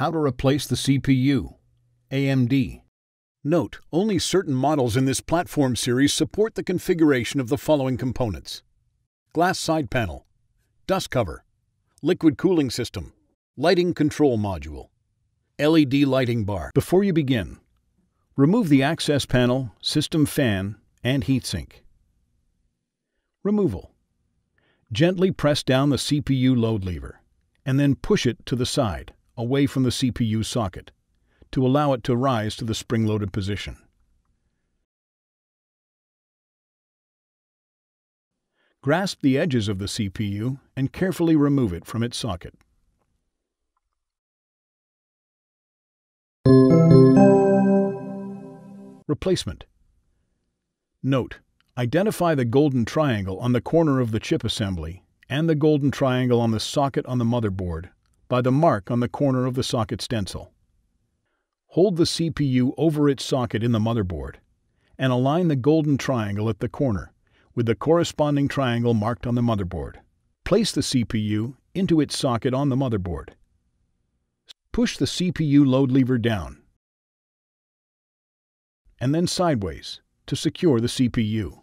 How to replace the CPU. AMD. Note, only certain models in this platform series support the configuration of the following components: glass side panel, dust cover, liquid cooling system, lighting control module, LED lighting bar. Before you begin, remove the access panel, system fan, and heatsink. Removal. Gently press down the CPU load lever, and then push it to the side, away from the CPU socket, to allow it to rise to the spring-loaded position. Grasp the edges of the CPU and carefully remove it from its socket. Replacement. Note, identify the golden triangle on the corner of the chip assembly and the golden triangle on the socket on the motherboard by the mark on the corner of the socket stencil. Hold the CPU over its socket in the motherboard and align the golden triangle at the corner with the corresponding triangle marked on the motherboard. Place the CPU into its socket on the motherboard. Push the CPU load lever down and then sideways to secure the CPU.